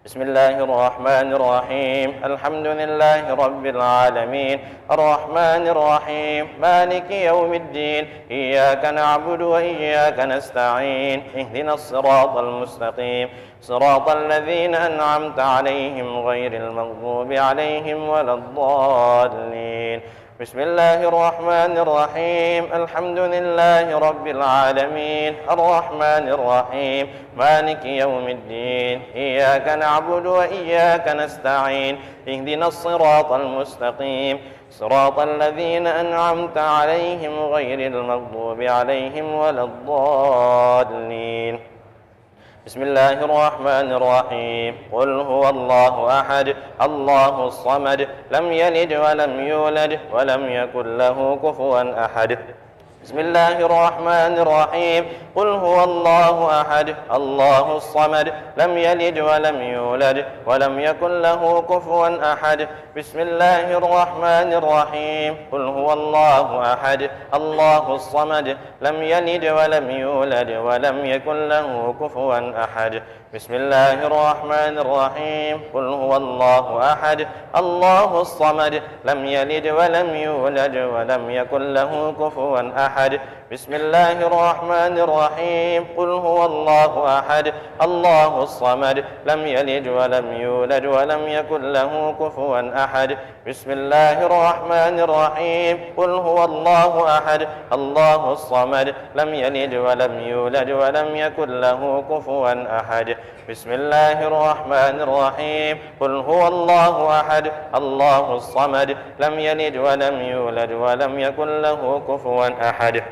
بسم الله الرحمن الرحيم الحمد لله رب العالمين الرحمن الرحيم مالك يوم الدين إياك نعبد وإياك نستعين اهدنا الصراط المستقيم صراط الذين أنعمت عليهم غير المغضوب عليهم ولا الضالين بسم الله الرحمن الرحيم الحمد لله رب العالمين الرحمن الرحيم مالك يوم الدين إياك نعبد وإياك نستعين اهدنا الصراط المستقيم صراط الذين أنعمت عليهم غير المغضوب عليهم ولا الضالين بسم الله الرحمن الرحيم قل هو الله أحد الله الصمد لم يلد ولم يولد ولم يكن له كفوا أحد بسم الله الرحمن الرحيم قل هو الله أحد الله الصمد لم يلد ولم يولد ولم يكن له كفوا أحد بسم الله الرحمن الرحيم قل هو الله أحد الله الصمد لم يلد ولم يولد ولم يكن له كفوا أحد بسم الله الرحمن الرحيم قل هو الله أحد الله الصمد لم يلد ولم يولد ولم يكن له كفوا أحد بسم الله الرحمن الرحيم قل هو الله أحد الله الصمد لم يلد ولم يولد ولم يكن له كفوا أحد بسم الله الرحمن الرحيم قل هو الله أحد الله الصمد لم يلد ولم يولد ولم يكن له كفوا أحد بسم الله الرحمن الرحيم قل هو الله أحد الله الصمد لم يلد ولم يولد ولم يكن له كفوا أحد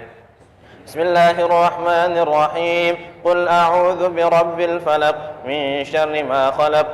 بسم الله الرحمن الرحيم قل أعوذ برب الفلق من شر ما خلق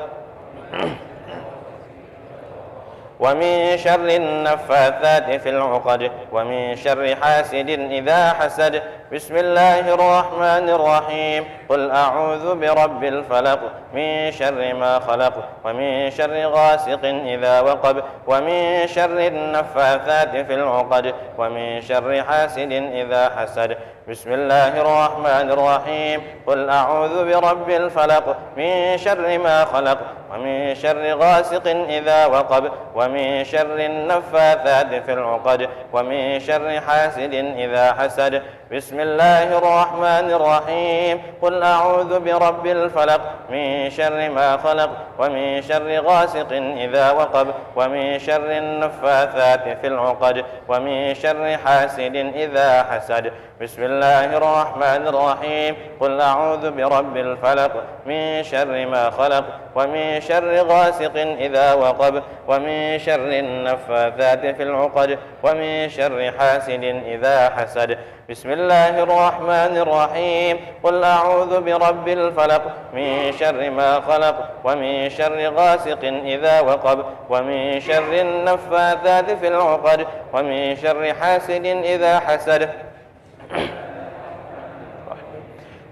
ومن شر النفاثات في العقد ومن شر حاسد إذا حسد بسم الله الرحمن الرحيم قل أعوذ برب الفلق من شر ما خلق ومن شر غاسق إذا وقب ومن شر النفاثات في العقد ومن شر حاسد إذا حسد بسم الله الرحمن الرحيم قل أعوذ برب الفلق من شر ما خلق ومن شر غاسق إذا وقب ومن شر النفاثات في العقد ومن شر حاسد إذا حسد بسم الله الرحمن الرحيم قل أعوذ برب الفلق من شر ما خلق ومن شر غاسق إذا وقب ومن شر النفاثات في العقد ومن شر حاسد إذا حسد بسم الله الرحمن الرحيم قل أعوذ برب الفلق من شر ما خلق ومن شر غاسق إذا وقب ومن شر النفاثات في العقد ومن شر حاسد إذا حسد بسم الله الرحمن الرحيم قل أعوذ برب الفلق من شر ما خلق ومن شر غاسق إذا وقب ومن شر النفاثات في العقد ومن شر حاسد إذا حسد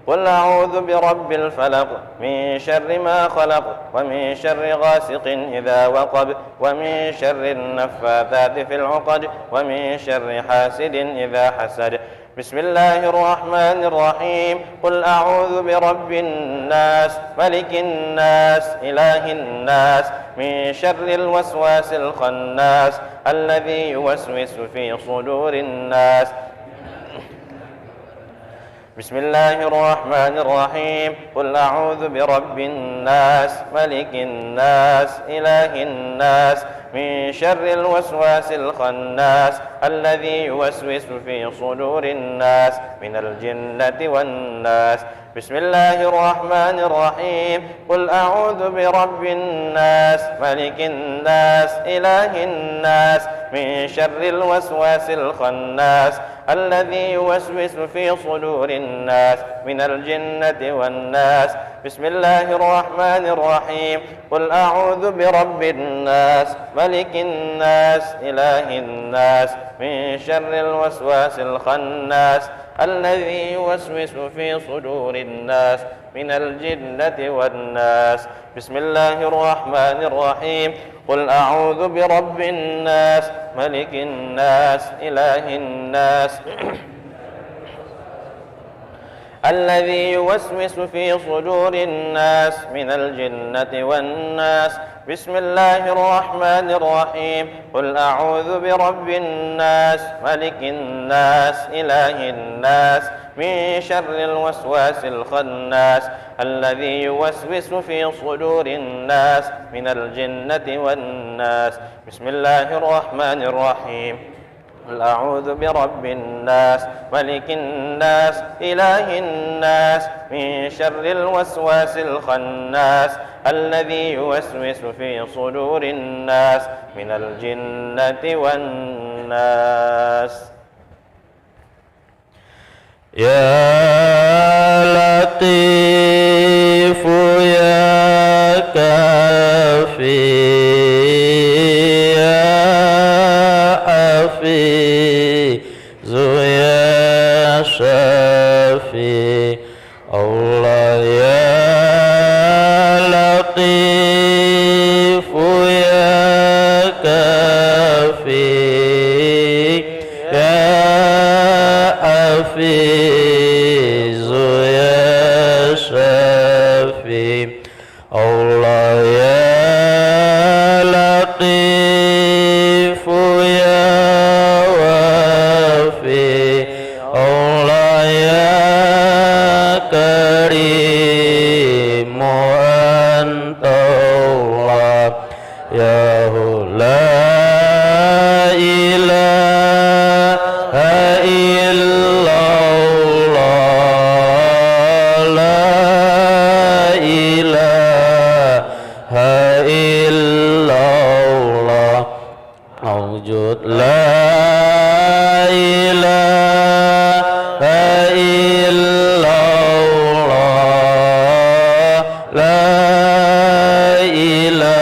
قل أعوذ برب الفلق من شر ما خلق ومن شر غاسق إذا وقب ومن شر النفاثات في العقد ومن شر حاسد إذا حسد. بسم الله الرحمن الرحيم. قل أعوذ برب الناس ملك الناس إله الناس من شر الوسواس الخناس الذي يوسوس في صدور الناس. بسم الله الرحمن الرحيم. قل أعوذ برب الناس ملك الناس إله الناس من شر الوسواس الخناس الذي يوسوس في صدور الناس من الجنة والناس. بسم الله الرحمن الرحيم. قل أعوذ برب الناس ملك الناس إله الناس من شر الوسواس الخناس الذي يوسوس في صدور الناس من الجنة والناس. بسم الله الرحمن الرحيم. قل أعوذ برب الناس ملك الناس إله الناس من شر الوسواس الخناس الذي يوسوس في صدور الناس من الجنة والناس. بسم الله الرحمن الرحيم. قل أعوذ برب الناس ملك الناس إله الناس الذي يوسوس في صدور الناس من الجنة والناس. بسم الله الرحمن الرحيم. قل أعوذ برب الناس ملك الناس إله الناس من شر الوسواس الخناس الذي يوسوس في صدور الناس من الجنة والناس. بسم الله الرحمن الرحيم. قل أعوذ برب الناس ملك الناس إله الناس من شر الوسواس الخناس الذي يوسوس في صدور الناس من الجنة والناس. يا لطيف يا كافي يا حفيظ يا شافي الله يا لطيف يا كافي يا حفيظ يا شافي الله يا لطيف يا وافي الله يا كريم أنت الله يا لا إله إلا الله لا إله إلا الله موجود لا إله إلا الله لا إله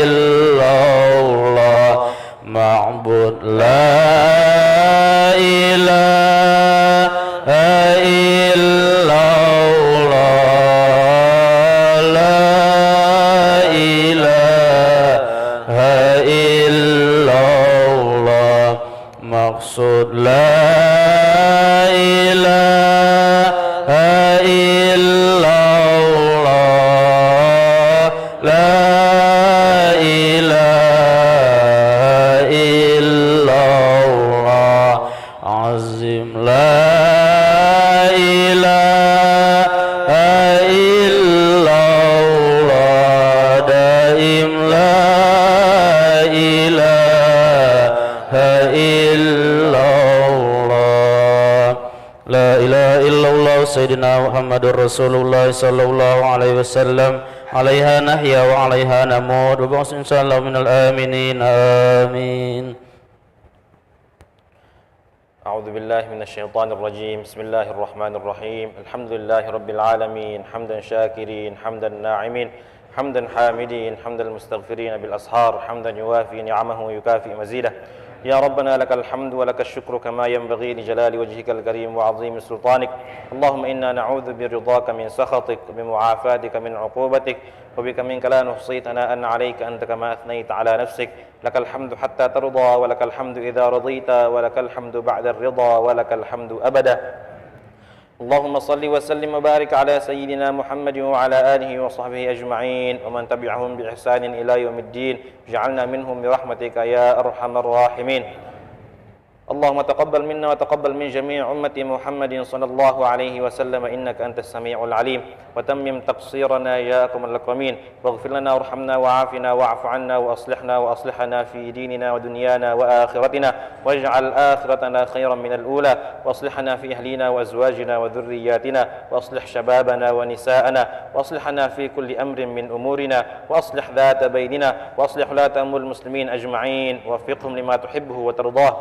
إلا الله معبود لا إله إلا الله لا إله إلا الله مقصود لا إله إلا الله لا إله إلا الله عظيم لا إله إلا الله دائم لا إله إلا الله لا إله إلا الله سيدنا محمد رسول الله صلى الله عليه وسلم عليها نحيا وعليها نموت وبعث إن شاء الله من الآمنين آمين. أعوذ بالله من الشيطان الرجيم. بسم الله الرحمن الرحيم. الحمد لله رب العالمين حمدا شاكرين حمدا ناعمين حمدا حامدين حمدا المستغفرين بالأسحار حمدا يوافي نعمه ويكافئ مزيده يا ربنا لك الحمد ولك الشكر كما ينبغي لجلال وجهك الكريم وعظيم سلطانك. اللهم إنا نعوذ برضاك من سخطك وبمعافاتك من عقوبتك وبك منك لا نحصي ثناء عليك أنت كما أثنيت على نفسك. لك الحمد حتى ترضى ولك الحمد إذا رضيت ولك الحمد بعد الرضا ولك الحمد أبدا. اللهم صل وسلم وبارك على سيدنا محمد وعلى آله وصحبه أجمعين ومن تبعهم بإحسان إلى يوم الدين. اجعلنا منهم برحمتك يا أرحم الراحمين. اللهم تقبل منا وتقبل من جميع أمة محمد صلى الله عليه وسلم إنك أنت السميع العليم. وتمم تقصيرنا يا أكرم الأكرمين. واغفر لنا وارحمنا وعافنا واعف عنا وأصلحنا في ديننا ودنيانا وآخرتنا واجعل آخرتنا خيرا من الأولى. واصلحنا في أهلنا وأزواجنا وذرياتنا وأصلح شبابنا ونساءنا وأصلحنا في كل أمر من أمورنا وأصلح ذات بيننا وأصلح ولاة أمور المسلمين أجمعين ووفقهم لما تحبه وترضاه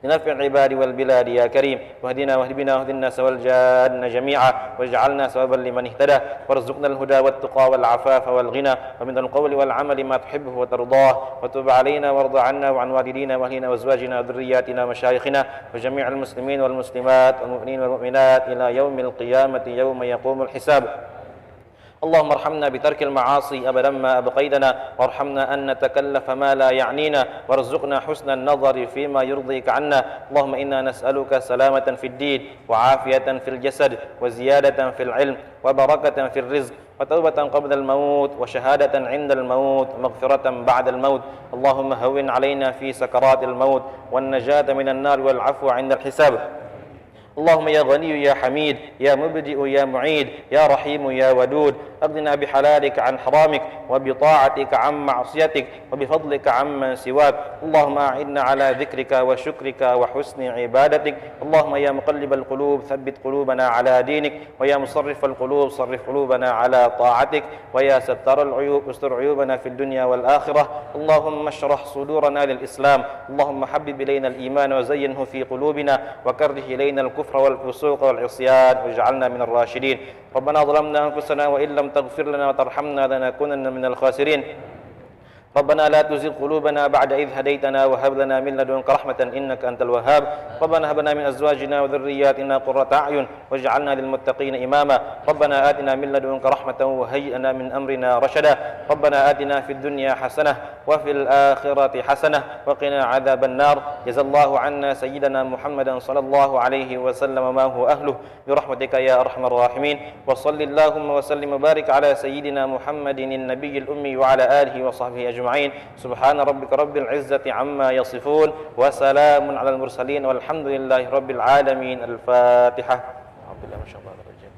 لنفع العباد والبلاد يا كريم. واهدنا واهد بنا واهد الناس والجان جميعا واجعلنا سببا لمن اهتدى. وارزقنا الهدى والتقى والعفاف والغنى ومن القول والعمل ما تحبه وترضاه. وتب علينا وارض عنا وعن والدينا واهلنا وازواجنا وذرياتنا ومشايخنا وجميع المسلمين والمسلمات والمؤمنين والمؤمنات الى يوم القيامه يوم يقوم الحساب. اللهم ارحمنا بترك المعاصي أبدا ما أبقيتنا وارحمنا أن نتكلف ما لا يعنينا وارزقنا حسن النظر فيما يرضيك عنا. اللهم إنا نسألك سلامة في الدين وعافية في الجسد وزيادة في العلم وبركة في الرزق وتوبة قبل الموت وشهادة عند الموت ومغفرة بعد الموت. اللهم هون علينا في سكرات الموت والنجاة من النار والعفو عند الحساب. اللهم يا غني يا حميد يا مبدئ يا معيد يا رحيم يا ودود أغننا بحلالك عن حرامك وبطاعتك عن معصيتك وبفضلك عمن سواك. اللهم أعنا على ذكرك وشكرك وحسن عبادتك. اللهم يا مقلب القلوب ثبت قلوبنا على دينك ويا مصرف القلوب صرف قلوبنا على طاعتك ويا ستار العيوب استر عيوبنا في الدنيا والآخرة. اللهم اشرح صدورنا للإسلام. اللهم حبب إلينا الإيمان وزينه في قلوبنا وكره إلينا الكفر والفسوق والعصيان واجعلنا من الراشدين. ربنا ظلمنا أنفسنا وإن لم تغفر لنا وترحمنا لنكونن من الخاسرين. ربنا لا تزغ قلوبنا بعد إذ هديتنا وهب لنا من لدنك رحمة إنك أنت الوهاب. ربنا هب لنا من أزواجنا وذرياتنا قرة أعين واجعلنا للمتقين إماما. ربنا آتنا من لدنك رحمة وهيئ لنا من أمرنا رشدا. ربنا آتنا في الدنيا حسنة وفي الآخرة حسنة وقنا عذاب النار. جزا الله عنا سيدنا محمدا صلى الله عليه وسلم ما هو أهله برحمتك يا أرحم الراحمين. وصل اللهم وسلم وبارك على سيدنا محمد النبي الأمي وعلى آله وصحبه أجمعين. سبحان ربك رب العزة عما يصفون وسلام على المرسلين والحمد لله رب العالمين. الفاتحة. أعوذ بالله من الشيطان الرجيم.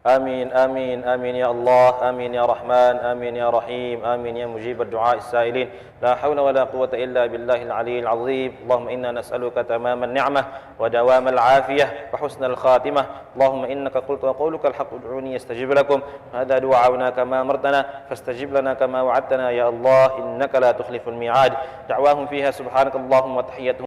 آمين آمين آمين يا الله آمين يا رحمن آمين يا رحيم آمين يا مجيب الدعاء السائلين. لا حول ولا قوة إلا بالله العلي العظيم. اللهم إنا نسألك تمام النعمة ودوام العافية وحسن الخاتمة. اللهم إنك قلت وقولك الحق ادعوني يستجب لكم. هذا دعاؤنا كما أمرتنا فاستجب لنا كما وعدتنا يا الله إنك لا تخلف الميعاد. دعواهم فيها سبحانك اللهم وتحيتهم